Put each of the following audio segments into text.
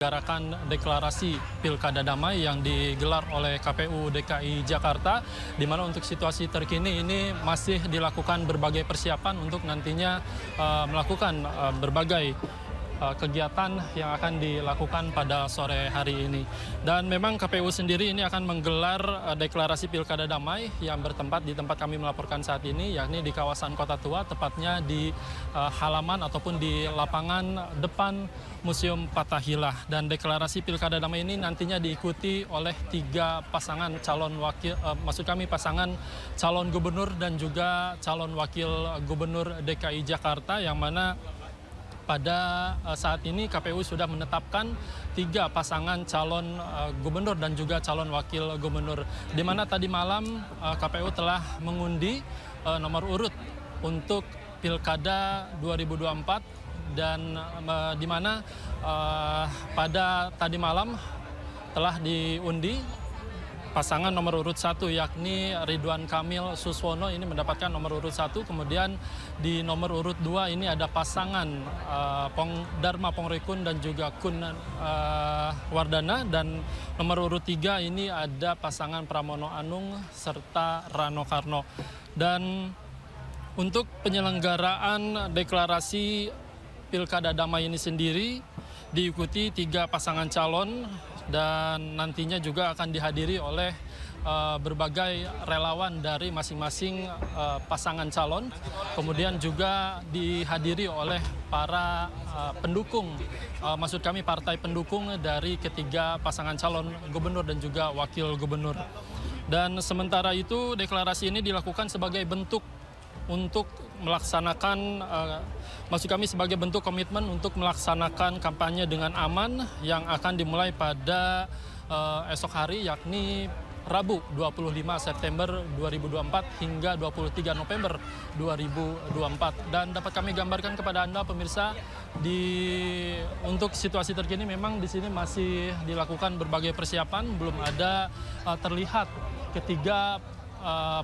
Garakan deklarasi Pilkada Damai yang digelar oleh KPU DKI Jakarta, di mana untuk situasi terkini ini masih dilakukan berbagai persiapan untuk nantinya melakukan berbagai kegiatan yang akan dilakukan pada sore hari ini. Dan memang KPU sendiri ini akan menggelar deklarasi Pilkada Damai yang bertempat di tempat kami melaporkan saat ini, yakni di kawasan Kota Tua, tepatnya di halaman ataupun di lapangan depan Museum Fathahillah. Dan deklarasi Pilkada Damai ini nantinya diikuti oleh 3 pasangan calon wakil, pasangan calon gubernur dan juga calon wakil gubernur DKI Jakarta, yang mana pada saat ini KPU sudah menetapkan 3 pasangan calon gubernur dan juga calon wakil gubernur, di mana tadi malam KPU telah mengundi nomor urut untuk Pilkada 2024, dan di mana pada tadi malam telah diundi pasangan nomor urut 1, yakni Ridwan Kamil Suswono ini mendapatkan nomor urut 1. Kemudian di nomor urut 2 ini ada pasangan Dharma Pongrekun dan juga Kun Wardana, dan nomor urut 3 ini ada pasangan Pramono Anung serta Rano Karno. Dan untuk penyelenggaraan deklarasi Pilkada Damai ini sendiri diikuti 3 pasangan calon, dan nantinya juga akan dihadiri oleh berbagai relawan dari masing-masing pasangan calon. Kemudian juga dihadiri oleh para pendukung, maksud kami partai pendukung dari ketiga pasangan calon gubernur dan juga wakil gubernur. Dan sementara itu deklarasi ini dilakukan sebagai bentuk untuk melaksanakan, maksud kami sebagai bentuk komitmen untuk melaksanakan kampanye dengan aman yang akan dimulai pada esok hari, yakni Rabu 25 September 2024 hingga 23 November 2024. Dan dapat kami gambarkan kepada Anda pemirsa, untuk situasi terkini memang di sini masih dilakukan berbagai persiapan, belum ada terlihat ketiga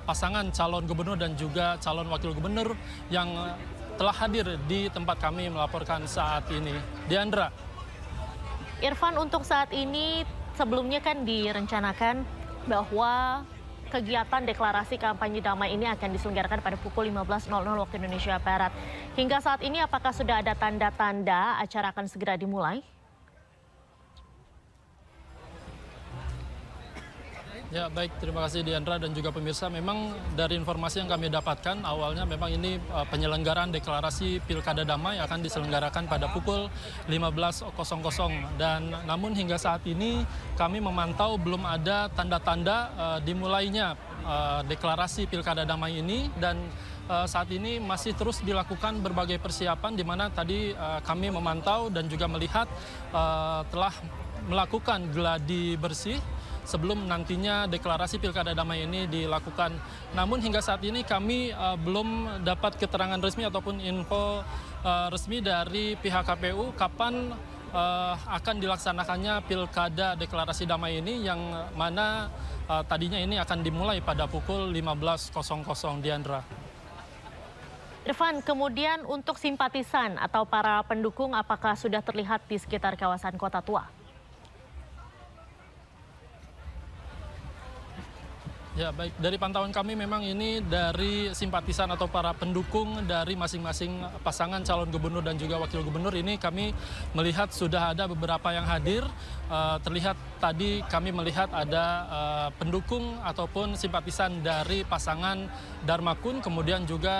pasangan calon gubernur dan juga calon wakil gubernur yang telah hadir di tempat kami melaporkan saat ini. Diandra. Irfan, untuk saat ini sebelumnya kan direncanakan bahwa kegiatan deklarasi kampanye damai ini akan diselenggarakan pada pukul 15.00 waktu Indonesia Barat. Hingga saat ini apakah sudah ada tanda-tanda acara akan segera dimulai? Ya baik, terima kasih Diandra dan juga pemirsa. Memang dari informasi yang kami dapatkan awalnya memang ini penyelenggaraan deklarasi Pilkada Damai akan diselenggarakan pada pukul 15.00, dan namun hingga saat ini kami memantau belum ada tanda-tanda dimulainya deklarasi Pilkada Damai ini, dan saat ini masih terus dilakukan berbagai persiapan, di mana tadi kami memantau dan juga melihat telah melakukan gladi bersih sebelum nantinya deklarasi Pilkada Damai ini dilakukan. Namun hingga saat ini kami belum dapat keterangan resmi ataupun info resmi dari pihak KPU kapan akan dilaksanakannya Pilkada Deklarasi Damai ini, yang mana tadinya ini akan dimulai pada pukul 15.00, Diandra. Irfan, kemudian untuk simpatisan atau para pendukung apakah sudah terlihat di sekitar kawasan Kota Tua? Ya baik, dari pantauan kami memang ini dari simpatisan atau para pendukung dari masing-masing pasangan calon gubernur dan juga wakil gubernur ini kami melihat sudah ada beberapa yang hadir. Terlihat tadi kami melihat ada pendukung ataupun simpatisan dari pasangan Dharma Kun, kemudian juga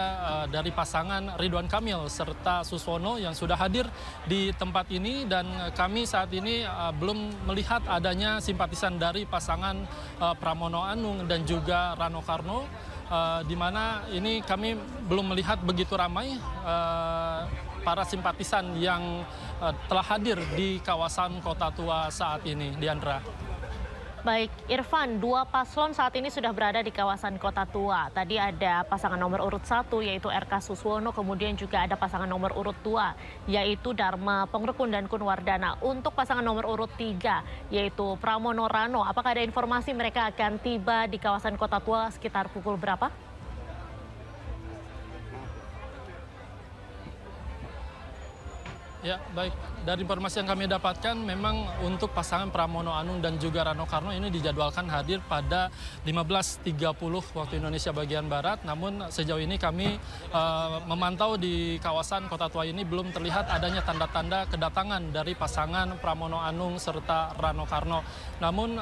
dari pasangan Ridwan Kamil serta Suswono yang sudah hadir di tempat ini, dan kami saat ini belum melihat adanya simpatisan dari pasangan Pramono Anung dan juga Rano Karno, di mana ini kami belum melihat begitu ramai para simpatisan yang telah hadir di kawasan Kota Tua saat ini, Diandra. Baik, Irfan, 2 paslon saat ini sudah berada di kawasan Kota Tua. Tadi ada pasangan nomor urut 1 yaitu RK Suswono, kemudian juga ada pasangan nomor urut 2 yaitu Dharma Pongrekun dan Kun Wardana. Untuk pasangan nomor urut 3 yaitu Pramono Rano, apakah ada informasi mereka akan tiba di kawasan Kota Tua sekitar pukul berapa? Ya, baik. Dari informasi yang kami dapatkan, memang untuk pasangan Pramono Anung dan juga Rano Karno ini dijadwalkan hadir pada 15.30 waktu Indonesia bagian Barat. Namun sejauh ini kami memantau di kawasan Kota Tua ini belum terlihat adanya tanda-tanda kedatangan dari pasangan Pramono Anung serta Rano Karno. Namun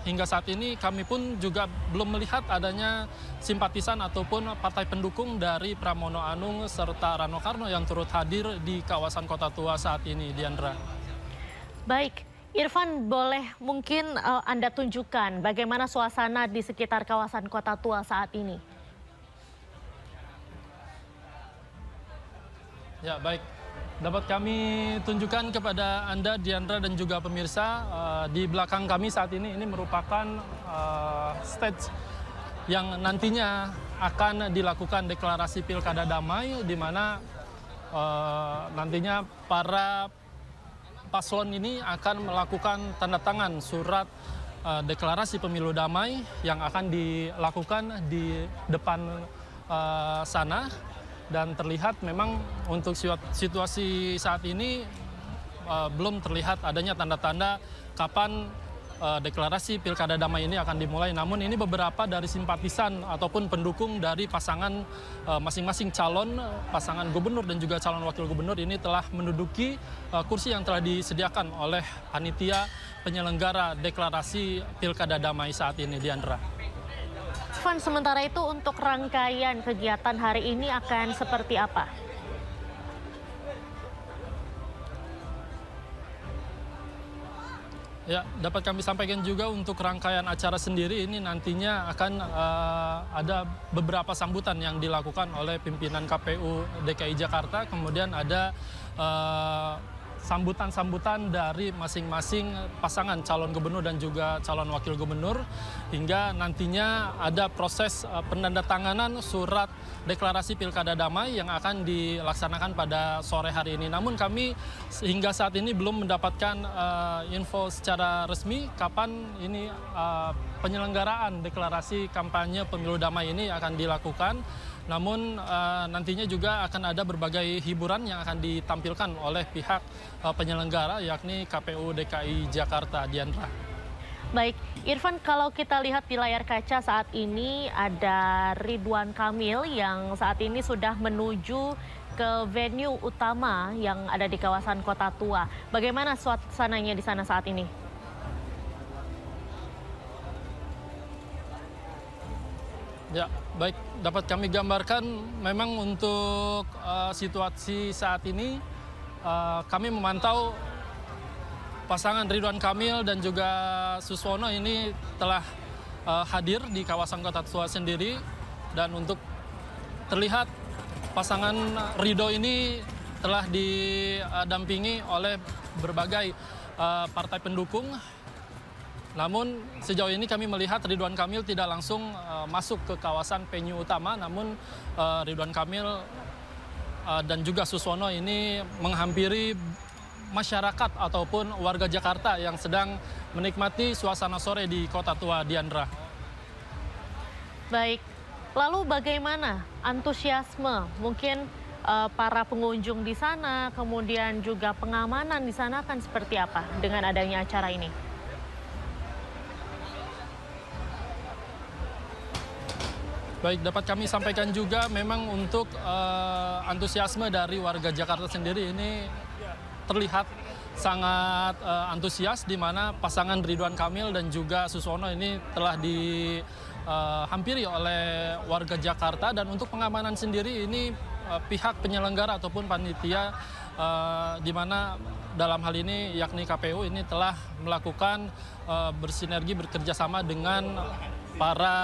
hingga saat ini kami pun juga belum melihat adanya simpatisan ataupun partai pendukung dari Pramono Anung serta Rano Karno yang turut hadir di kawasan Kota Tua saat ini, Diandra. Baik, Irfan, boleh mungkin Anda tunjukkan bagaimana suasana di sekitar kawasan Kota Tua saat ini? Ya, baik. Dapat kami tunjukkan kepada Anda, Diandra, dan juga pemirsa, di belakang kami saat ini merupakan stage yang nantinya akan dilakukan deklarasi Pilkada Damai, di mana nantinya para paslon ini akan melakukan tanda tangan surat deklarasi pemilu damai yang akan dilakukan di depan sana. Dan terlihat memang untuk situasi saat ini belum terlihat adanya tanda-tanda kapan deklarasi Pilkada Damai ini akan dimulai. Namun ini beberapa dari simpatisan ataupun pendukung dari pasangan masing-masing calon, pasangan gubernur dan juga calon wakil gubernur ini telah menduduki kursi yang telah disediakan oleh panitia penyelenggara deklarasi Pilkada Damai saat ini, Diandra. Irfan, sementara itu untuk rangkaian kegiatan hari ini akan seperti apa? Ya, dapat kami sampaikan juga untuk rangkaian acara sendiri ini nantinya akan ada beberapa sambutan yang dilakukan oleh pimpinan KPU DKI Jakarta, kemudian ada sambutan-sambutan dari masing-masing pasangan calon gubernur dan juga calon wakil gubernur, hingga nantinya ada proses penandatanganan surat deklarasi Pilkada Damai yang akan dilaksanakan pada sore hari ini. Namun kami hingga saat ini belum mendapatkan info secara resmi kapan ini penyelenggaraan deklarasi kampanye pemilu damai ini akan dilakukan. Namun nantinya juga akan ada berbagai hiburan yang akan ditampilkan oleh pihak penyelenggara, yakni KPU DKI Jakarta, Diandra. Baik, Irfan, kalau kita lihat di layar kaca saat ini ada Ridwan Kamil yang saat ini sudah menuju ke venue utama yang ada di kawasan Kota Tua. Bagaimana suasananya di sana saat ini? Ya, baik. Dapat kami gambarkan memang untuk situasi saat ini kami memantau pasangan Ridwan Kamil dan juga Suswono ini telah hadir di kawasan Kota Tua sendiri, dan untuk terlihat pasangan Ridho ini telah didampingi oleh berbagai partai pendukung. Namun sejauh ini kami melihat Ridwan Kamil tidak langsung masuk ke kawasan venue utama, namun Ridwan Kamil dan juga Suswono ini menghampiri masyarakat ataupun warga Jakarta yang sedang menikmati suasana sore di Kota Tua, Diandra. Baik, lalu bagaimana antusiasme mungkin para pengunjung di sana, kemudian juga pengamanan di sana akan seperti apa dengan adanya acara ini? Baik, dapat kami sampaikan juga memang untuk antusiasme dari warga Jakarta sendiri ini terlihat sangat antusias, di mana pasangan Ridwan Kamil dan juga Suswono ini telah dihampiri oleh warga Jakarta. Dan untuk pengamanan sendiri ini pihak penyelenggara ataupun panitia di mana dalam hal ini yakni KPU ini telah melakukan bersinergi bekerjasama dengan para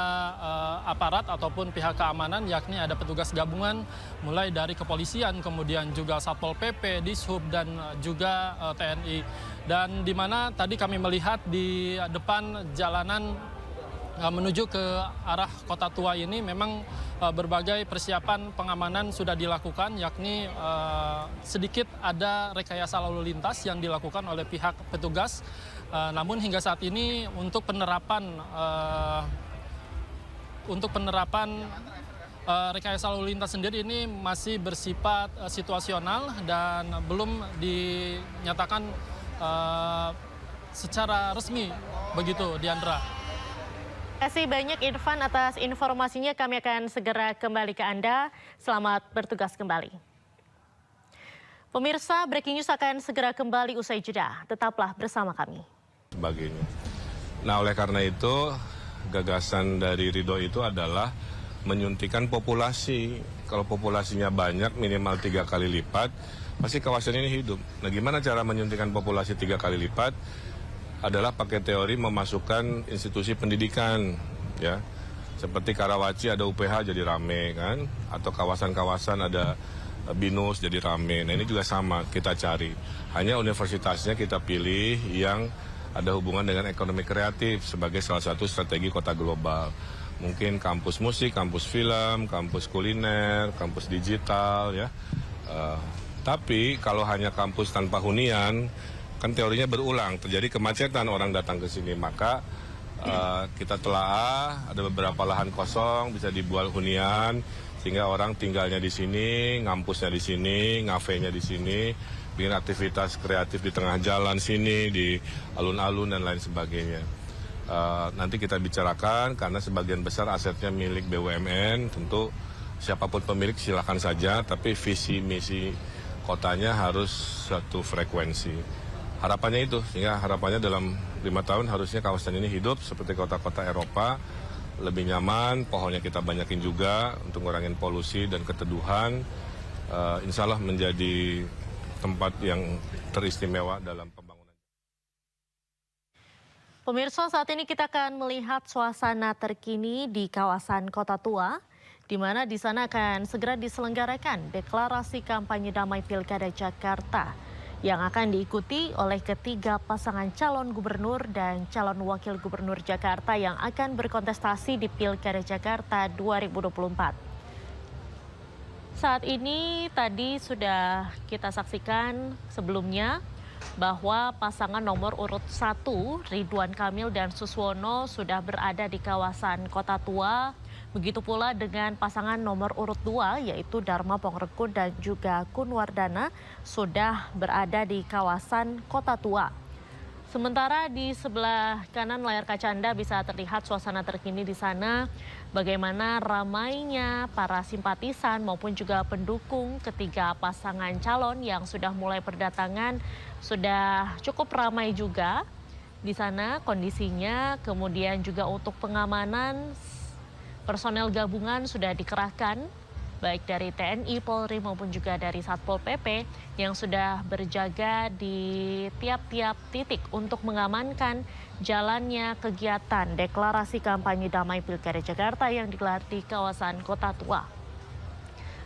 aparat ataupun pihak keamanan, yakni ada petugas gabungan mulai dari kepolisian, kemudian juga Satpol PP, Dishub, dan juga TNI. Dan di mana tadi kami melihat di depan jalanan menuju ke arah Kota Tua ini memang berbagai persiapan pengamanan sudah dilakukan, yakni sedikit ada rekayasa lalu lintas yang dilakukan oleh pihak petugas. Namun hingga saat ini untuk penerapan rekayasa lalu lintas sendiri ini masih bersifat situasional dan belum dinyatakan secara resmi begitu, Diandra. Terima kasih banyak Irfan atas informasinya. Kami akan segera kembali ke Anda. Selamat bertugas kembali. Pemirsa, Breaking News akan segera kembali usai jeda. Tetaplah bersama kami. Sebagainya. Nah, oleh karena itu gagasan dari Ridho itu adalah menyuntikkan populasi. Kalau populasinya banyak, minimal 3 kali lipat, pasti kawasan ini hidup. Nah, gimana cara menyuntikkan populasi 3 kali lipat? Adalah pakai teori memasukkan institusi pendidikan, ya. Seperti Karawaci ada UPH jadi rame kan, atau kawasan-kawasan ada BINUS jadi rame. Nah, ini juga sama kita cari. Hanya universitasnya kita pilih yang ada hubungan dengan ekonomi kreatif sebagai salah satu strategi kota global. Mungkin kampus musik, kampus film, kampus kuliner, kampus digital, ya. Tapi kalau hanya kampus tanpa hunian, kan teorinya berulang, terjadi kemacetan orang datang ke sini. Maka kita telaah, ada beberapa lahan kosong, bisa dibuat hunian, sehingga orang tinggalnya di sini, ngampusnya di sini, ngafenya di sini, bikin aktivitas kreatif di tengah jalan sini, di alun-alun dan lain sebagainya. Nanti kita bicarakan karena sebagian besar asetnya milik BUMN, tentu siapapun pemilik silakan saja, tapi visi misi kotanya harus satu frekuensi. Harapannya itu, sehingga harapannya dalam 5 tahun harusnya kawasan ini hidup seperti kota-kota Eropa, lebih nyaman, pohonnya kita banyakin juga untuk ngurangin polusi dan keteduhan, insya Allah menjadi tempat yang teristimewa dalam pembangunan. Pemirsa, saat ini kita akan melihat suasana terkini di kawasan Kota Tua, di mana di sana akan segera diselenggarakan deklarasi kampanye damai Pilkada Jakarta yang akan diikuti oleh ketiga pasangan calon gubernur dan calon wakil gubernur Jakarta yang akan berkontestasi di Pilkada Jakarta 2024. Saat ini tadi sudah kita saksikan sebelumnya bahwa pasangan nomor urut 1 Ridwan Kamil dan Suswono sudah berada di kawasan Kota Tua. Begitu pula dengan pasangan nomor urut 2 yaitu Dharma Pongrekun dan juga Kunwardana sudah berada di kawasan Kota Tua. Sementara di sebelah kanan layar kaca Anda bisa terlihat suasana terkini di sana, bagaimana ramainya para simpatisan maupun juga pendukung ketiga pasangan calon yang sudah mulai berdatangan, sudah cukup ramai juga di sana kondisinya. Kemudian juga untuk pengamanan, personel gabungan sudah dikerahkan, baik dari TNI, Polri maupun juga dari Satpol PP yang sudah berjaga di tiap-tiap titik untuk mengamankan jalannya kegiatan deklarasi kampanye damai Pilkada Jakarta yang digelar di kawasan Kota Tua.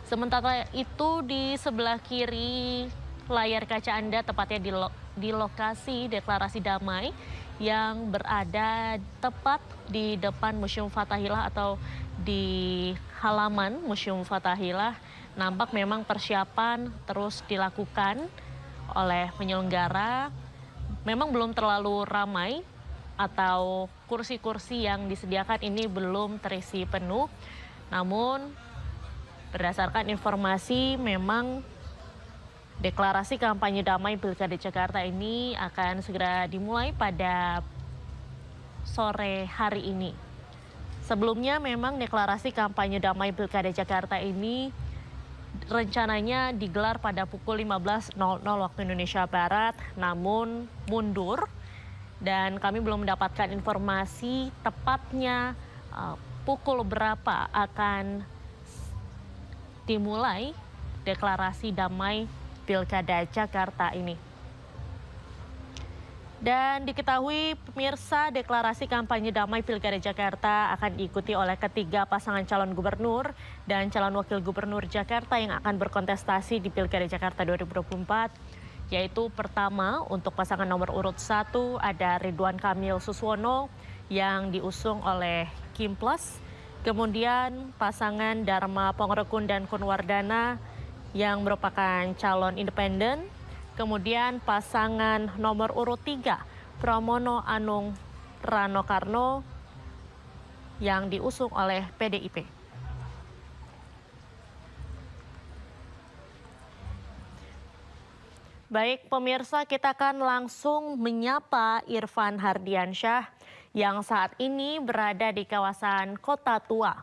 Sementara itu di sebelah kiri layar kaca Anda, tepatnya di lokasi deklarasi damai yang berada tepat di depan Museum Fathahillah atau di halaman Museum Fathahillah, nampak memang persiapan terus dilakukan oleh penyelenggara. Memang belum terlalu ramai atau kursi-kursi yang disediakan ini belum terisi penuh. Namun berdasarkan informasi memang deklarasi kampanye damai Pilkada Jakarta ini akan segera dimulai pada sore hari ini. Sebelumnya memang deklarasi kampanye damai Pilkada Jakarta ini rencananya digelar pada pukul 15.00 waktu Indonesia Barat, namun mundur dan kami belum mendapatkan informasi tepatnya pukul berapa akan dimulai deklarasi damai Pilkada Jakarta ini. Dan diketahui pemirsa, deklarasi kampanye damai Pilkada Jakarta akan diikuti oleh ketiga pasangan calon gubernur dan calon wakil gubernur Jakarta yang akan berkontestasi di Pilkada Jakarta 2024. Yaitu pertama untuk pasangan nomor urut 1 ada Ridwan Kamil Suswono yang diusung oleh Kim Plus. Kemudian pasangan Dharma Pongrekun dan Kunwardana yang merupakan calon independen. Kemudian pasangan nomor urut 3, Pramono Anung Rano Karno yang diusung oleh PDIP. Baik pemirsa, kita akan langsung menyapa Irfan Hardiansyah yang saat ini berada di kawasan Kota Tua.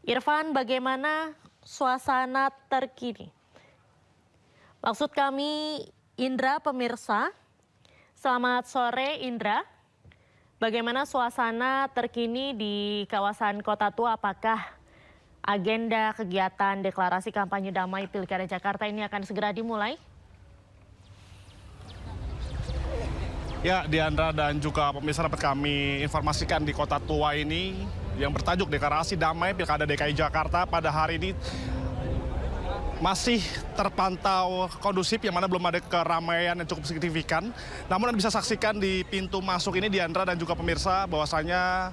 Irfan, bagaimana suasana terkini? Maksud kami Indra, pemirsa. Selamat sore Indra. Bagaimana suasana terkini di kawasan Kota Tua? Apakah agenda kegiatan deklarasi kampanye damai Pilkada Jakarta ini akan segera dimulai? Ya, Diandra dan juga pemirsa, dapat kami informasikan di Kota Tua ini yang bertajuk Deklarasi Damai Pilkada DKI Jakarta pada hari ini masih terpantau kondusif, yang mana belum ada keramaian yang cukup signifikan. Namun Anda bisa saksikan di pintu masuk ini, Diandra dan juga pemirsa, bahwasanya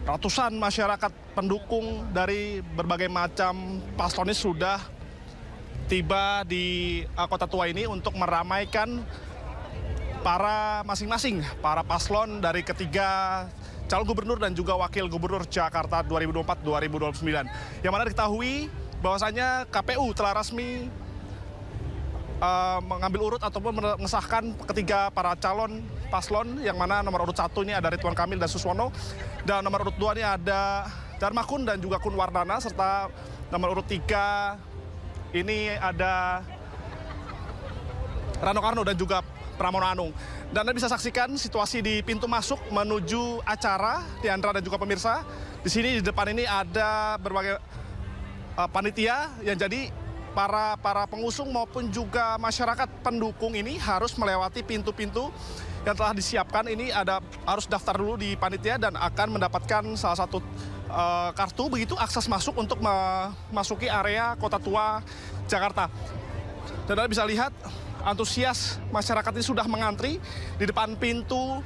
ratusan masyarakat pendukung dari berbagai macam paslon ini sudah tiba di Kota Tua ini untuk meramaikan para para paslon dari ketiga calon gubernur dan juga wakil gubernur Jakarta 2024-2029. Yang mana diketahui bahwasanya KPU telah resmi mengambil urut ataupun mengesahkan ketiga para calon paslon, yang mana nomor urut 1 ini ada Ridwan Kamil dan Suswono, dan nomor urut 2 ini ada Darmakun dan juga Kun Wardana, serta nomor urut 3 ini ada Rano Karno dan juga Pramono Anung. Dan Anda bisa saksikan situasi di pintu masuk menuju acara, Diandra dan juga pemirsa. Di sini di depan ini ada berbagai panitia yang jadi para pengusung maupun juga masyarakat pendukung ini harus melewati pintu-pintu yang telah disiapkan. Ini harus daftar dulu di panitia dan akan mendapatkan salah satu kartu begitu akses masuk untuk memasuki area Kota Tua Jakarta. Dan Anda bisa lihat antusias masyarakat ini sudah mengantri di depan pintu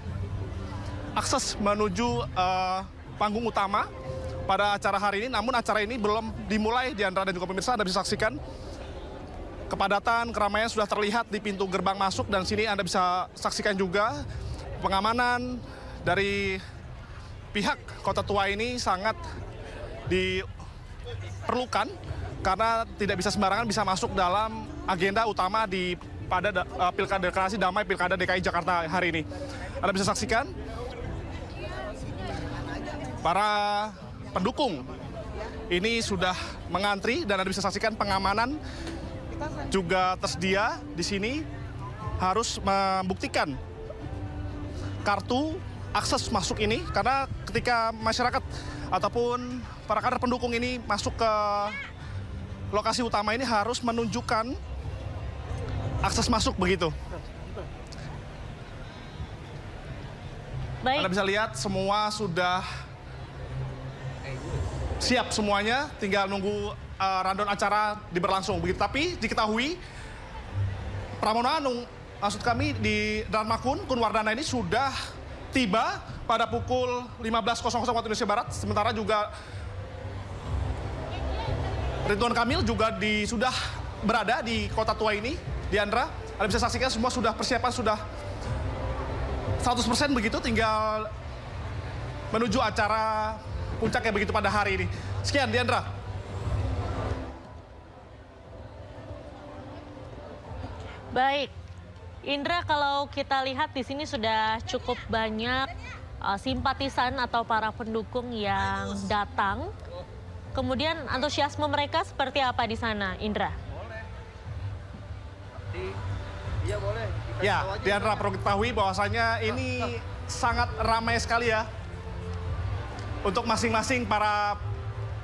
akses menuju panggung utama pada acara hari ini. Namun acara ini belum dimulai, Diandra dan juga pemirsa. Anda bisa saksikan kepadatan, keramaian sudah terlihat di pintu gerbang masuk, dan sini Anda bisa saksikan juga pengamanan dari pihak Kota Tua ini sangat diperlukan karena tidak bisa sembarangan bisa masuk dalam agenda utama pada Pilkada Deklarasi Damai Pilkada DKI Jakarta hari ini. Anda bisa saksikan para pendukung ini sudah mengantri, dan Anda bisa saksikan pengamanan juga tersedia di sini, harus membuktikan kartu akses masuk ini, karena ketika masyarakat ataupun para kader pendukung ini masuk ke lokasi utama ini harus menunjukkan akses masuk begitu. Baik. Anda bisa lihat semua sudah siap semuanya, tinggal nunggu rundown acara diberlangsung begitu. Tapi diketahui Pramono Anung, maksud kami di Darmakun, Kun Wardana ini sudah tiba pada pukul 15.00 waktu Indonesia Barat. Sementara juga Ridwan Kamil juga sudah berada di Kota Tua ini. Diandra, Anda bisa saksikan semua sudah persiapan, sudah 100% begitu, tinggal menuju acara puncaknya begitu pada hari ini. Sekian, Diandra. Baik, Indra, kalau kita lihat di sini sudah cukup banyak simpatisan atau para pendukung yang datang. Kemudian antusiasme mereka seperti apa di sana, Indra? Iya boleh. Ya, Diandra, perlu diketahui bahwasanya ini sangat ramai sekali ya. Untuk masing-masing para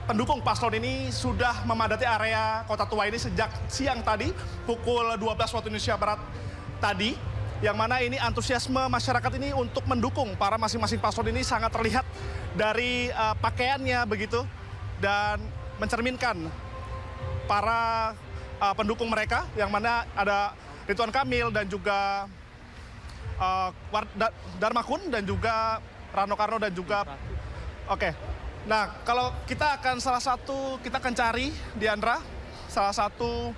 pendukung paslon ini sudah memadati area Kota Tua ini sejak siang tadi, pukul 12 waktu Indonesia Barat tadi. Yang mana ini antusiasme masyarakat ini untuk mendukung para masing-masing paslon ini sangat terlihat dari pakaiannya begitu. Dan mencerminkan para pendukung mereka, yang mana ada Ridwan Kamil dan juga Darmakun dan juga Rano Karno dan juga oke. Nah, kalau kita akan cari, Diandra, salah satu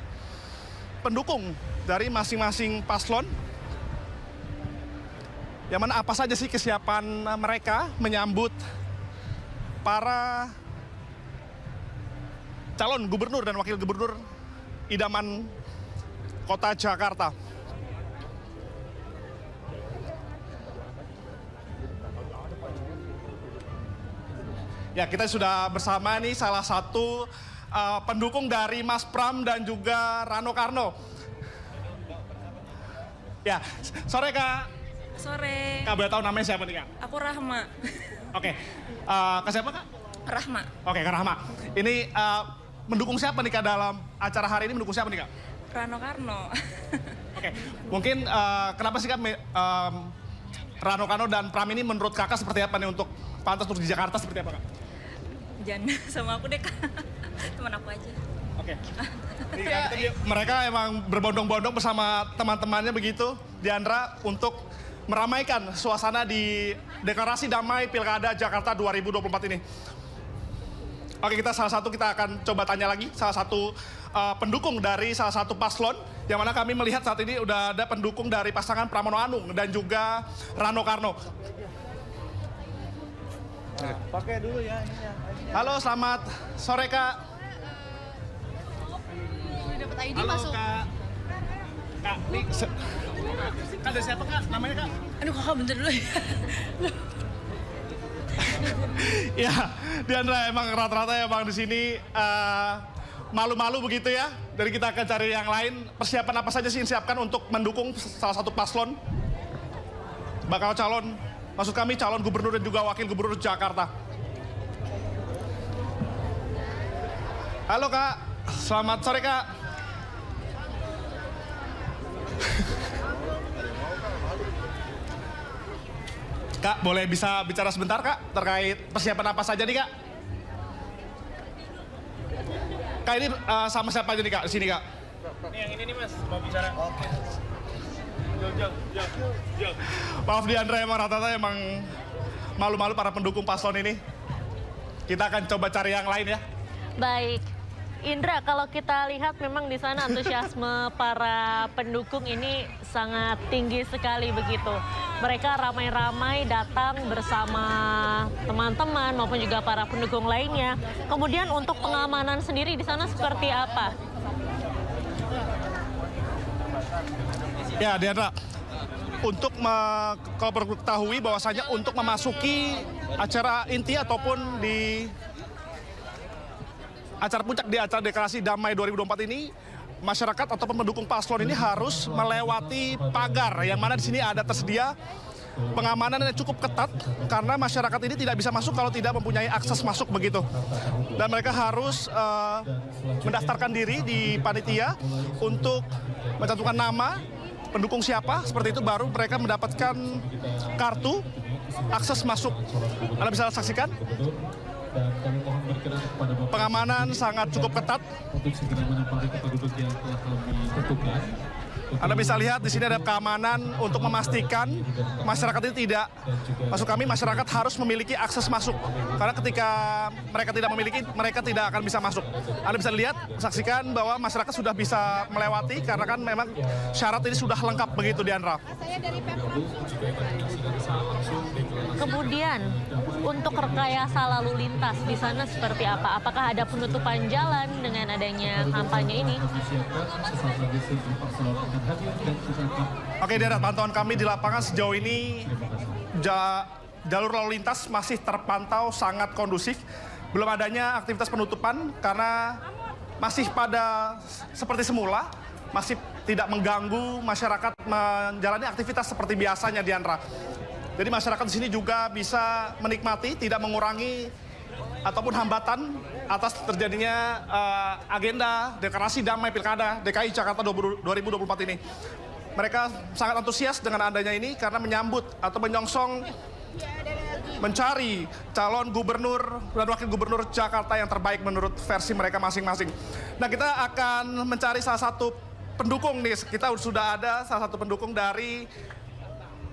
pendukung dari masing-masing paslon, yang mana apa saja sih kesiapan mereka menyambut para calon gubernur dan wakil gubernur idaman Kota Jakarta. Ya, kita sudah bersama nih salah satu pendukung dari Mas Pram dan juga Rano Karno. Ya, sore Kak. Sore. Kak, boleh tahu namanya siapa nih Kak? Aku Rahma. Oke, Kak siapa Kak? Rahma. Oke, Kak Rahma. Ini mendukung siapa nih Kak dalam acara hari ini, mendukung siapa nih Kak? Rano Karno. Oke, mungkin kenapa sih Kak Rano Karno dan Pram ini menurut Kakak seperti apa nih untuk pantas untuk di Jakarta seperti apa Kak? Jangan sama aku deh, Kak. Teman aku aja. Oke. Mereka emang berbondong-bondong bersama teman-temannya begitu, Diandra, untuk meramaikan suasana di deklarasi damai Pilkada Jakarta 2024 ini. Oke, kita akan coba tanya lagi salah satu pendukung dari salah satu paslon, yang mana kami melihat saat ini udah ada pendukung dari pasangan Pramono Anung dan juga Rano Karno. Pakai dulu ya ininya. Halo, selamat sore Kak. Dapat ID Halo masuk. Kak. Kak, ini Kak dari siapa Kak? Namanya Kak? Aduh, Kakak bentar dulu ya. Ya, Diandra, emang rata-rata emang di sini malu-malu begitu ya. Jadi kita akan cari yang lain. Persiapan apa saja sih yang disiapkan untuk mendukung salah satu paslon? Bakal calon, maksud kami calon gubernur dan juga wakil gubernur Jakarta. Halo Kak, selamat sore Kak. Kak, boleh bisa bicara sebentar Kak terkait persiapan apa saja nih Kak? Kak, ini sama siapa aja nih Kak di sini Kak? Ini yang ini nih Mas, mau bicara. Oke. Maaf Diandra, emang rata-rata emang malu-malu para pendukung paslon ini. Kita akan coba cari yang lain ya. Baik, Indra, kalau kita lihat memang di sana antusiasme para pendukung ini sangat tinggi sekali begitu. Mereka ramai-ramai datang bersama teman-teman maupun juga para pendukung lainnya. Kemudian untuk pengamanan sendiri di sana seperti apa? Ya Diandra, untuk kalau perlu ketahui bahwasanya untuk memasuki acara inti ataupun di acara puncak di acara deklarasi damai 2024 ini, masyarakat ataupun pendukung paslon ini harus melewati pagar yang mana di sini ada tersedia pengamanan yang cukup ketat karena masyarakat ini tidak bisa masuk kalau tidak mempunyai akses masuk begitu. Dan mereka harus mendaftarkan diri di panitia untuk mencantumkan nama pendukung siapa, seperti itu baru mereka mendapatkan kartu akses masuk. Anda bisa saksikan pengamanan sangat cukup ketat. Anda bisa lihat di sini ada keamanan untuk memastikan masyarakat ini tidak, maksud kami masyarakat harus memiliki akses masuk. Karena ketika mereka tidak memiliki, mereka tidak akan bisa masuk. Anda bisa lihat, saksikan bahwa masyarakat sudah bisa melewati karena kan memang syarat ini sudah lengkap begitu Diandra. Kemudian untuk rekayasa lalu lintas di sana seperti apa? Apakah ada penutupan jalan dengan adanya kampanye ini? Oke, Diandra, pantauan kami di lapangan sejauh ini jalur lalu lintas masih terpantau sangat kondusif. Belum adanya aktivitas penutupan karena masih pada seperti semula, masih tidak mengganggu masyarakat menjalani aktivitas seperti biasanya, Diandra. Jadi masyarakat di sini juga bisa menikmati, tidak mengurangi ataupun hambatan atas terjadinya agenda deklarasi damai Pilkada DKI Jakarta 2024 ini. Mereka sangat antusias dengan adanya ini karena menyambut atau menyongsong mencari calon gubernur dan wakil gubernur Jakarta yang terbaik menurut versi mereka masing-masing. Nah, kita akan mencari salah satu pendukung nih. Kita sudah ada salah satu pendukung dari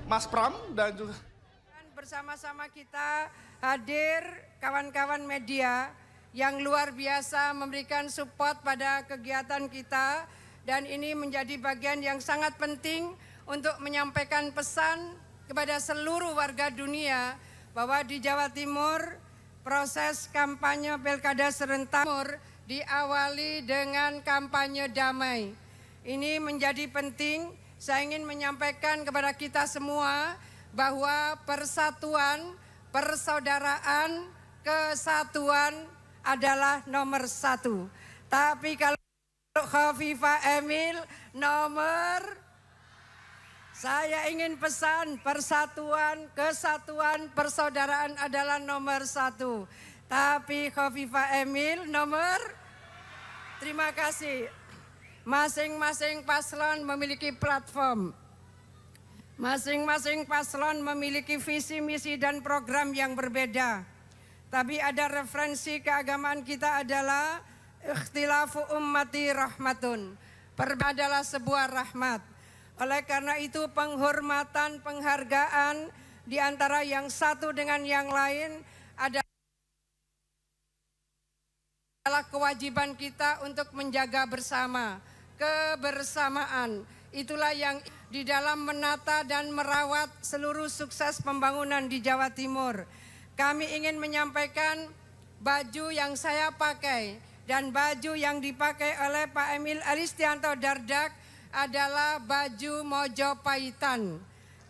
Mas Pram dan juga bersama-sama kita hadir kawan-kawan media yang luar biasa memberikan support pada kegiatan kita, dan ini menjadi bagian yang sangat penting untuk menyampaikan pesan kepada seluruh warga dunia bahwa di Jawa Timur proses kampanye Pilkada serentak diawali dengan kampanye damai. Ini menjadi penting. Saya ingin menyampaikan kepada kita semua bahwa persatuan, persaudaraan, kesatuan adalah nomor 1. Tapi kalau Khofifah Emil saya ingin pesan persatuan, kesatuan, persaudaraan adalah nomor 1. Tapi Khofifah Emil terima kasih. Masing-masing paslon memiliki platform. Masing-masing paslon memiliki visi, misi, dan program yang berbeda. Tapi ada referensi keagamaan kita adalah ikhtilafu ummati rahmatun. Perbedaan adalah sebuah rahmat. Oleh karena itu penghormatan, penghargaan di antara yang satu dengan yang lain adalah kewajiban kita untuk menjaga bersama. Kebersamaan itulah yang di dalam menata dan merawat seluruh sukses pembangunan di Jawa Timur. Kami ingin menyampaikan baju yang saya pakai dan baju yang dipakai oleh Pak Emil Alistianto Dardak adalah baju Mojopahitan.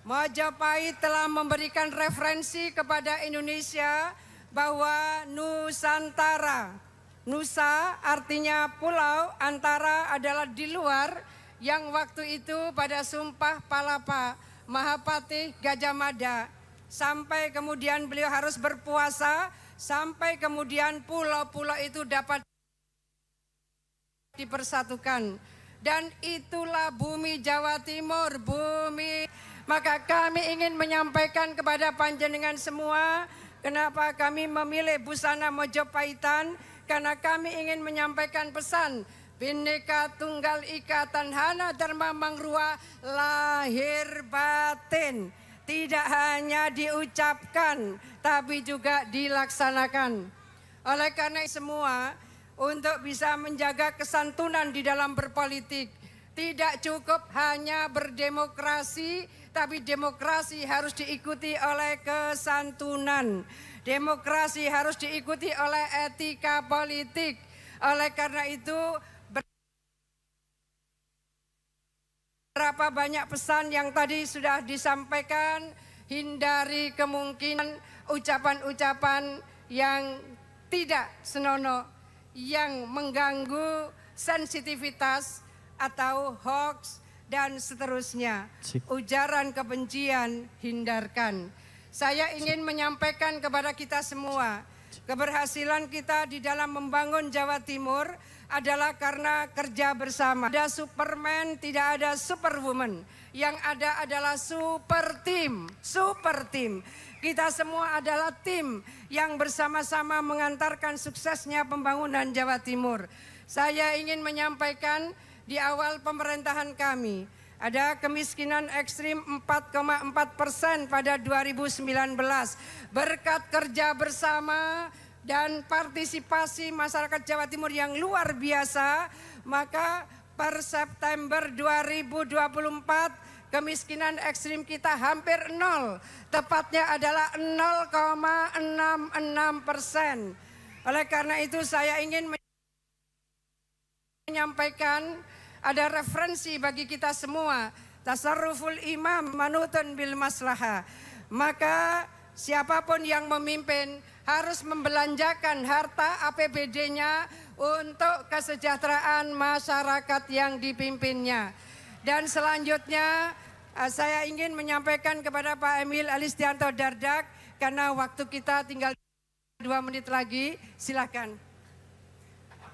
Mojopahit telah memberikan referensi kepada Indonesia bahwa Nusantara, Nusa artinya pulau, antara adalah di luar, yang waktu itu pada Sumpah Palapa Mahapatih Gajah Mada sampai kemudian beliau harus berpuasa, sampai kemudian pulau-pulau itu dapat dipersatukan. Dan itulah bumi Jawa Timur, bumi. Maka kami ingin menyampaikan kepada panjenengan semua, kenapa kami memilih busana Mojopahitan, karena kami ingin menyampaikan pesan Bhinneka Tunggal Ika Tanhana Dharma Mangrua lahir batin. Tidak hanya diucapkan, tapi juga dilaksanakan. Oleh karena semua, untuk bisa menjaga kesantunan di dalam berpolitik, tidak cukup hanya berdemokrasi, tapi demokrasi harus diikuti oleh kesantunan. Demokrasi harus diikuti oleh etika politik. Oleh karena itu, berapa banyak pesan yang tadi sudah disampaikan, hindari kemungkinan ucapan-ucapan yang tidak senonoh, yang mengganggu sensitivitas atau hoax dan seterusnya. Ujaran kebencian hindarkan. Saya ingin menyampaikan kepada kita semua, keberhasilan kita di dalam membangun Jawa Timur adalah karena kerja bersama. Ada Superman, tidak ada Superwoman. Yang ada adalah super team, super team. Kita semua adalah tim yang bersama-sama mengantarkan suksesnya pembangunan Jawa Timur. Saya ingin menyampaikan di awal pemerintahan kami, ada kemiskinan ekstrim 4,4% pada 2019. Berkat kerja bersama dan partisipasi masyarakat Jawa Timur yang luar biasa, maka per September 2024 kemiskinan ekstrim kita hampir nol. Tepatnya adalah 0,66%. Oleh karena itu saya ingin menyampaikan ada referensi bagi kita semua. Tasarruful imam manutun bil maslahah. Maka siapapun yang memimpin harus membelanjakan harta APBD-nya untuk kesejahteraan masyarakat yang dipimpinnya. Dan selanjutnya saya ingin menyampaikan kepada Pak Emil Alistianto Dardak, karena waktu kita tinggal 2 menit lagi, silakan.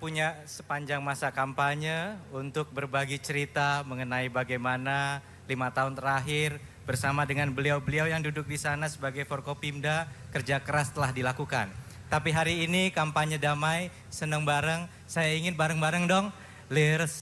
Punya sepanjang masa kampanye untuk berbagi cerita mengenai bagaimana 5 tahun terakhir bersama dengan beliau-beliau yang duduk di sana sebagai Forkopimda, kerja keras telah dilakukan. Tapi hari ini kampanye damai, seneng bareng, saya ingin bareng-bareng dong. Lirsa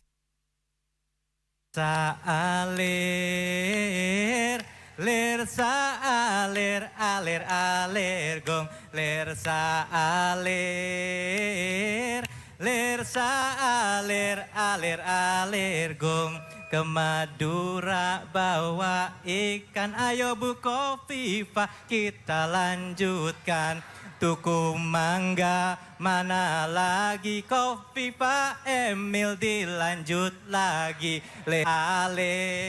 alir, lirsa alir, alir alir gong, lirsa alir. Lirsa alir, alir, alir gong. Ke Madura bawa ikan, ayo Bu Khofifah kita lanjutkan. Tuku mangga mana lagi, Khofifah Emil dilanjut lagi. Alir,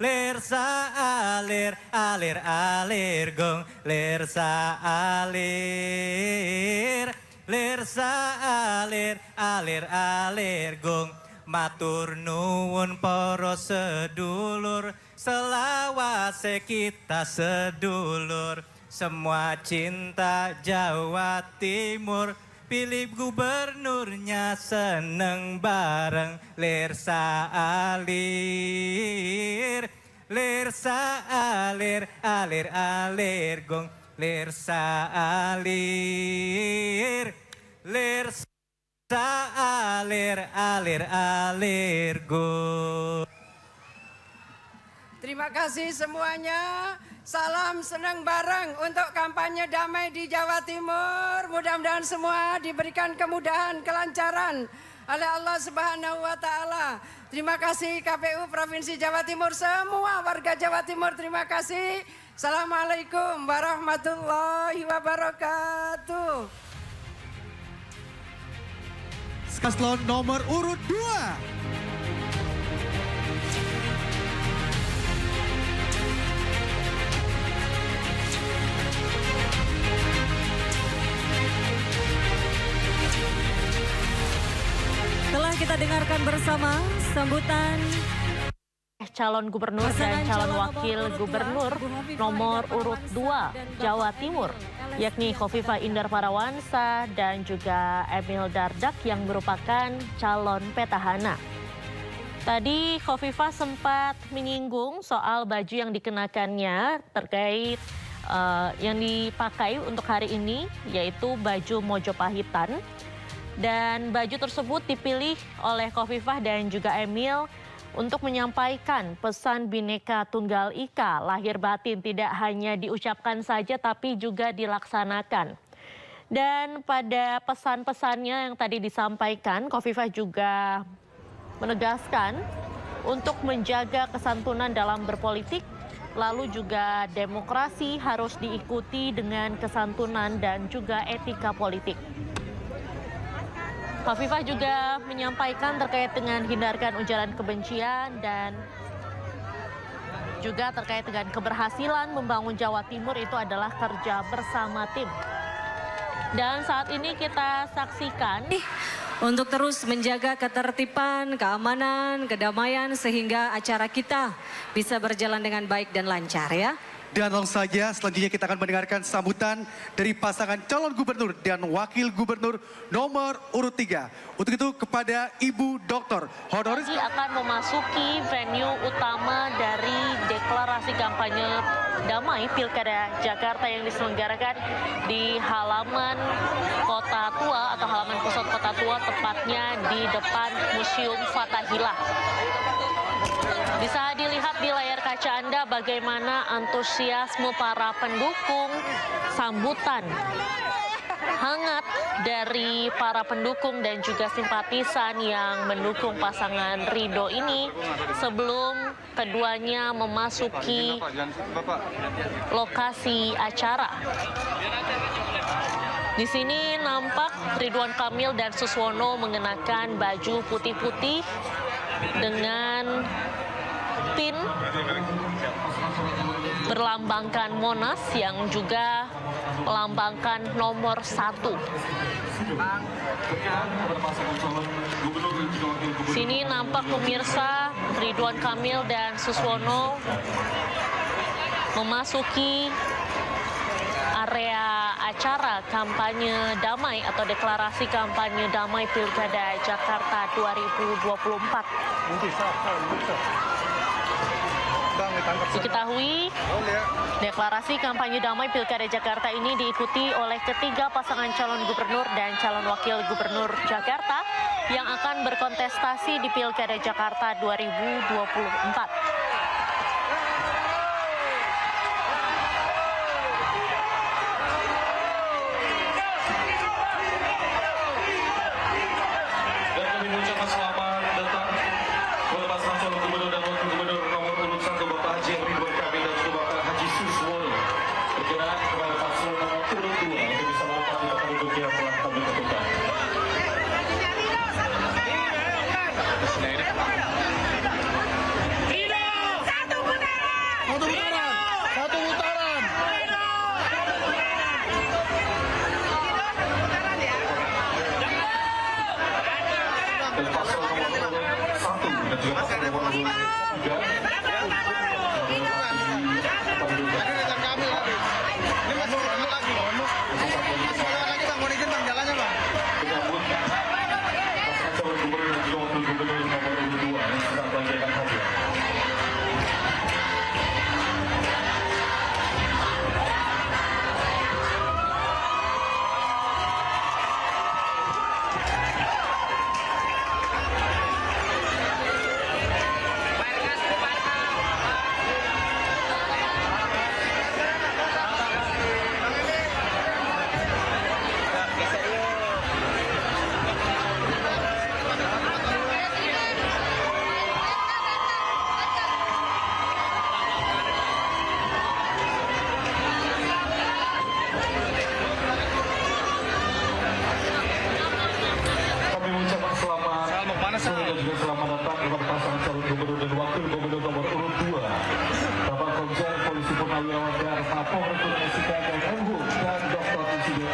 Lersa alir, alir, alir gong. Lersa alir, lersa alir, alir, alir gong. Matur nuwun para sedulur, selawase kita sedulur. Semua cinta Jawa Timur, pilih gubernurnya seneng bareng. Lersa alir, lersa alir, alir, alir gong. Lersa alir, lersa alir, alir, alir gong. Terima kasih semuanya. Salam senang bareng untuk kampanye damai di Jawa Timur. Mudah-mudahan semua diberikan kemudahan, kelancaran oleh Allah Subhanahu wa Ta'ala. Terima kasih KPU Provinsi Jawa Timur, semua warga Jawa Timur. Terima kasih. Assalamualaikum warahmatullahi wabarakatuh. Paslon nomor urut 2. Telah kita dengarkan bersama sambutan calon gubernur dan calon wakil gubernur nomor urut 2 Jawa Timur, yakni Khofifah Indar Parawansa dan juga Emil Dardak yang merupakan calon petahana. Tadi Khofifah sempat menyinggung soal baju yang dikenakannya terkait yang dipakai untuk hari ini, yaitu baju Mojopahitan. Dan baju tersebut dipilih oleh Khofifah dan juga Emil untuk menyampaikan pesan Bhinneka Tunggal Ika, lahir batin, tidak hanya diucapkan saja tapi juga dilaksanakan. Dan pada pesan-pesannya yang tadi disampaikan, Khofifah juga menegaskan untuk menjaga kesantunan dalam berpolitik, lalu juga demokrasi harus diikuti dengan kesantunan dan juga etika politik. Khofifah juga menyampaikan terkait dengan hindarkan ujaran kebencian dan juga terkait dengan keberhasilan membangun Jawa Timur itu adalah kerja bersama tim. Dan saat ini kita saksikan untuk terus menjaga ketertiban, keamanan, kedamaian sehingga acara kita bisa berjalan dengan baik dan lancar ya. Dan langsung saja selanjutnya kita akan mendengarkan sambutan dari pasangan calon gubernur dan wakil gubernur nomor urut 3. Untuk itu kepada Ibu Dr. Honoris akan memasuki venue utama dari deklarasi kampanye damai Pilkada Jakarta yang diselenggarakan di halaman Kota Tua atau halaman pusat Kota Tua, tepatnya di depan Museum Fathahillah. Bisa dilihat di layar kaca Anda bagaimana antusiasme para pendukung, sambutan hangat dari para pendukung dan juga simpatisan yang mendukung pasangan Ridho ini sebelum keduanya memasuki lokasi acara. Di sini nampak Ridwan Kamil dan Suswono mengenakan baju putih-putih dengan pin berlambangkan Monas yang juga melambangkan nomor 1. Sini nampak pemirsa Ridwan Kamil dan Suswono memasuki area acara kampanye damai atau deklarasi kampanye damai Pilkada Jakarta 2024. Diketahui deklarasi kampanye damai Pilkada Jakarta ini diikuti oleh ketiga pasangan calon gubernur dan calon wakil gubernur Jakarta yang akan berkontestasi di Pilkada Jakarta 2024.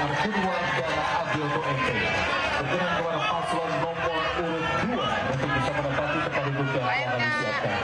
Purwardana Abioto MP. Berkenan kepada paslon nomor urut 2 untuk bisa menempati tempat duduk yang telah disiapkan.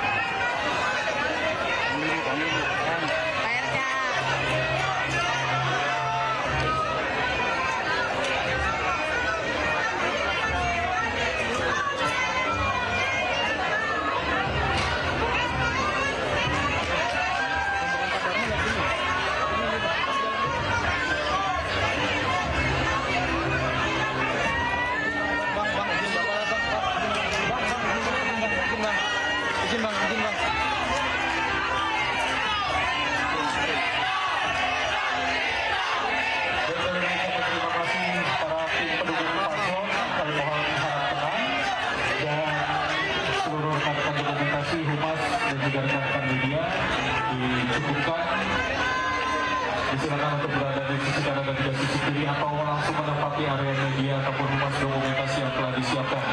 Silakan untuk berada di sisi kanan dan juga sisi kiri atau langsung menempati area media ataupun humas dokumentasi yang telah disiapkan.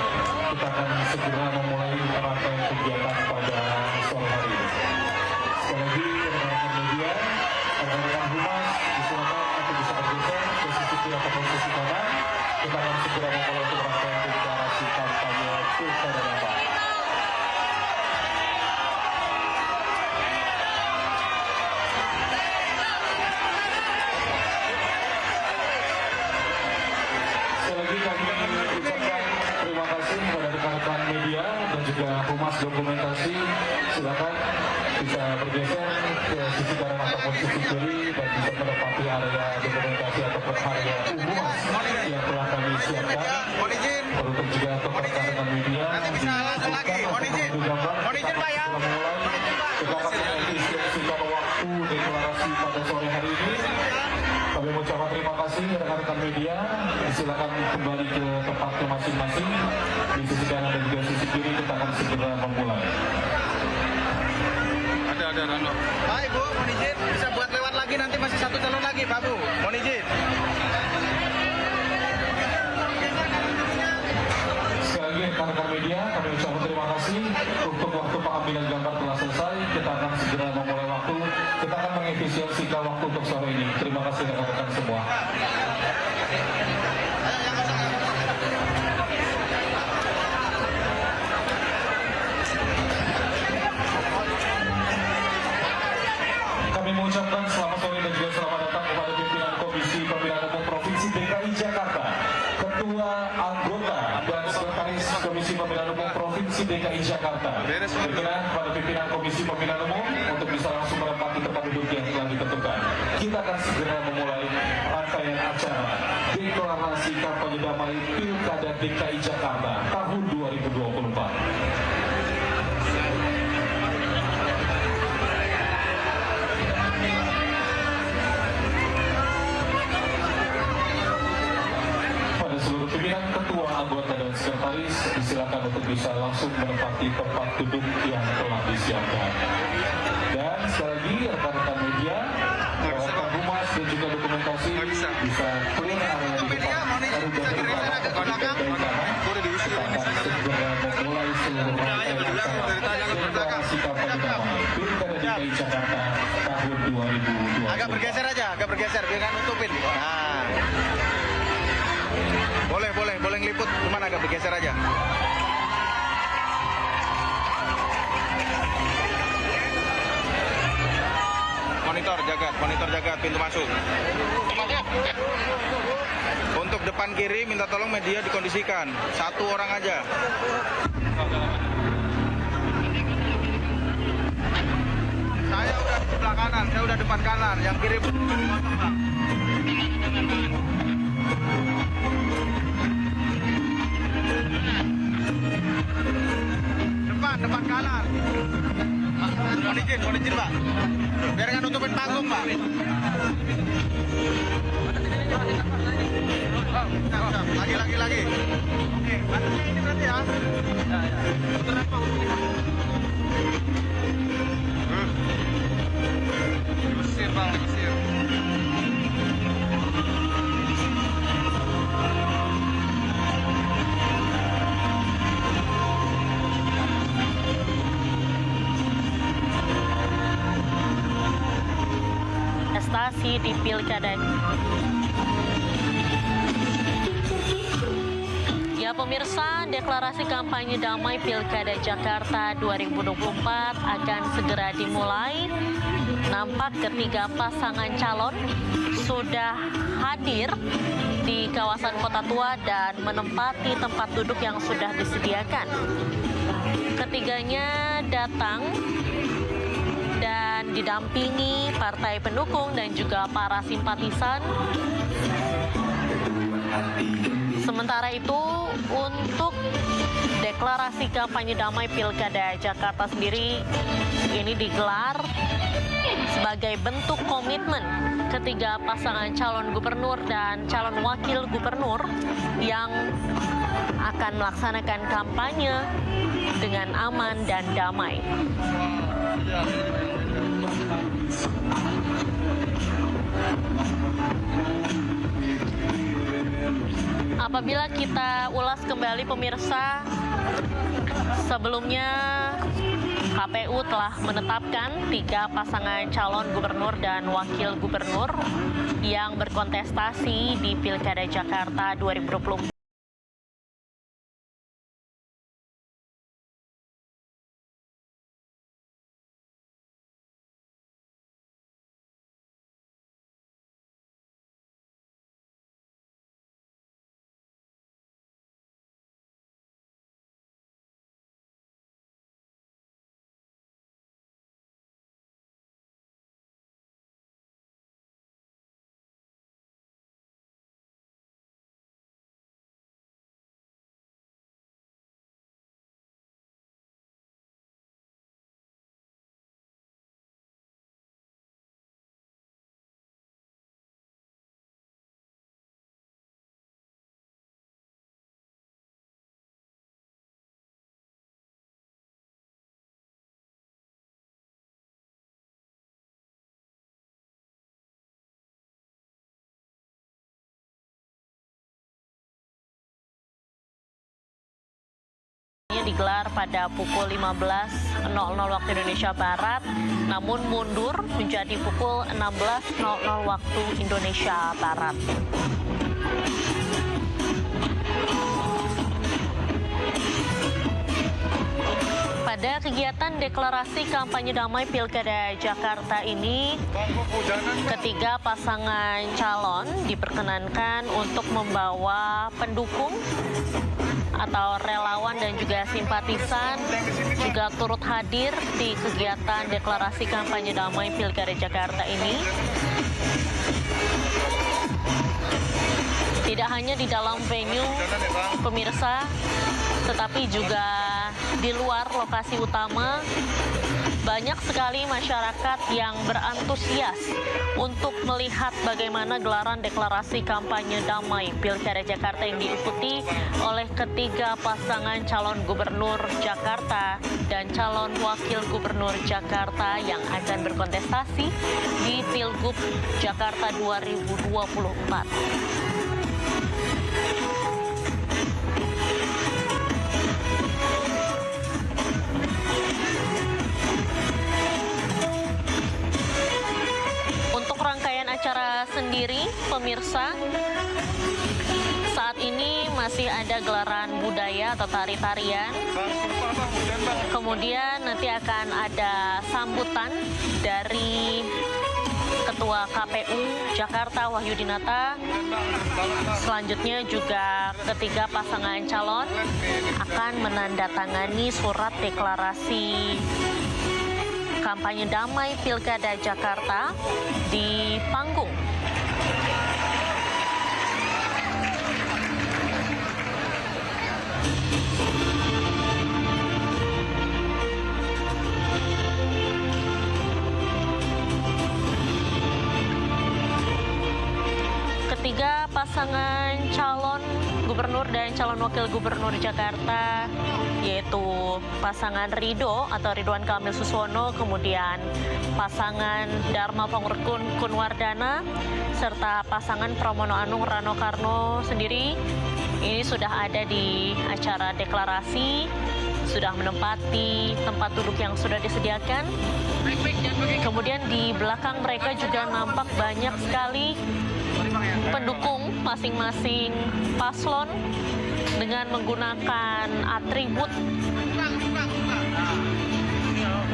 Kita akan segera memulai rangkaian kegiatan pada sore hari ini. Sekali lagi, rekan-rekan media, rekan-rekan humas, disilakan untuk bisa bergeser ke sisi kiri ataupun sisi kanan. Kita akan segera memulai untuk rangkaian deklarasi kampanye Pilkada Damai. Media dan juga humas dokumentasi, silakan bisa bergeser ke sisi kanan ataupun sisi kiri dan bisa menempati area dokumentasi ataupun area humas yang telah kami siapkan. Beruntung juga untuk rekan-rekan media disebutkan untuk mengambil gambar. Kita akan menginstruksikan waktu deklarasi pada sore hari ini. Kami mengucapkan terima kasih rekan-rekan media. Silakan kembali ke tempatnya masing-masing. Di sisi kanan dan juga sisi kiri kita akan segera memulai. Ada Rano. Pak Ibu, mohon izin bisa buat lewat lagi, nanti masih satu calon lagi Pak Bu. Mohon izin. Sekali lagi rekan-rekan media, kami ucapkan terima kasih. Untuk waktu pengambilan gambar telah selesai. Kita akan segera memulai waktu. Kita akan mengefisiensikan waktu untuk sore ini. Terima kasih rekan-rekan semua. Mengucapkan selamat sore dan juga selamat datang kepada pimpinan Komisi Pemilihan Umum Provinsi DKI Jakarta, Ketua Anggota dan Sekretaris Komisi Pemilihan Umum Provinsi DKI Jakarta. Berkenan kepada pimpinan Komisi Pemilihan Umum untuk bisa langsung menempati tempat duduk yang telah ditentukan. Kita akan segera memulai rangkaian acara deklarasi kampanye damai Pilkada DKI Jakarta tahun 2024. Seluruh pimpinan, ketua, anggota, dan sekretaris disilakan untuk bisa langsung menempati tempat duduk yang telah disiapkan. Dan sekali lagi rekan-rekan media, rekan humas dan juga dokumentasi bisa clear area di depan. Lalu dari kanan, kita akan segera memulai seluruh rangkaian acara deklarasi kampanye damai Pilkada DKI Jakarta tahun 2020. Agak bergeser biar nggak nutupin. Nah. Boleh ngeliput, cuman agak bergeser aja. Monitor jaga pintu masuk. Untuk depan kiri minta tolong media dikondisikan, satu orang aja. Saya udah di sebelah kanan, saya udah depan kanan, yang kiri depan kanan. Mohon izin Pak. Biar nggak nutupin panggung Pak. Lagi. Oke, batasnya ini berarti ya. Diusir Bang, diusir. Prestasi di Pilkada Ya pemirsa, deklarasi kampanye damai Pilkada Jakarta 2024 akan segera dimulai. Nampak ketiga pasangan calon sudah hadir di kawasan Kota Tua dan menempati tempat duduk yang sudah disediakan. Ketiganya datang dan didampingi partai pendukung dan juga para simpatisan. Sementara itu, untuk deklarasi kampanye damai Pilkada Jakarta sendiri ini digelar sebagai bentuk komitmen ketiga pasangan calon gubernur dan calon wakil gubernur yang akan melaksanakan kampanye dengan aman dan damai. Apabila kita ulas kembali pemirsa, sebelumnya KPU telah menetapkan 3 pasangan calon gubernur dan wakil gubernur yang berkontestasi di Pilkada Jakarta 2024. Digelar pada pukul 15.00 waktu Indonesia Barat, namun mundur menjadi pukul 16.00 waktu Indonesia Barat. Pada kegiatan deklarasi kampanye damai Pilkada Jakarta ini, ketiga pasangan calon diperkenankan untuk membawa pendukung atau relawan dan juga simpatisan juga turut hadir di kegiatan deklarasi kampanye damai Pilkada Jakarta ini. Tidak hanya di dalam venue pemirsa, tetapi juga di luar lokasi utama, banyak sekali masyarakat yang berantusias untuk melihat bagaimana gelaran deklarasi kampanye damai Pilkada Jakarta yang diikuti oleh ketiga pasangan calon gubernur Jakarta dan calon wakil gubernur Jakarta yang akan berkontestasi di Pilgub Jakarta 2024. Acara sendiri, pemirsa, saat ini masih ada gelaran budaya atau tari-tarian. Kemudian nanti akan ada sambutan dari Ketua KPU Jakarta Wahyudinata. Selanjutnya juga ketiga pasangan calon akan menandatangani surat deklarasi kampanye damai Pilkada Jakarta di panggung. Ketiga pasangan calon gubernur dan calon wakil gubernur Jakarta, yaitu pasangan Ridho atau Ridwan Kamil Suswono, kemudian pasangan Dharma Pongrekun Kunwardana, serta pasangan Pramono Anung Rano Karno sendiri, ini sudah ada di acara deklarasi, sudah menempati tempat duduk yang sudah disediakan. Kemudian di belakang mereka juga nampak banyak sekali pendukung masing-masing paslon dengan menggunakan atribut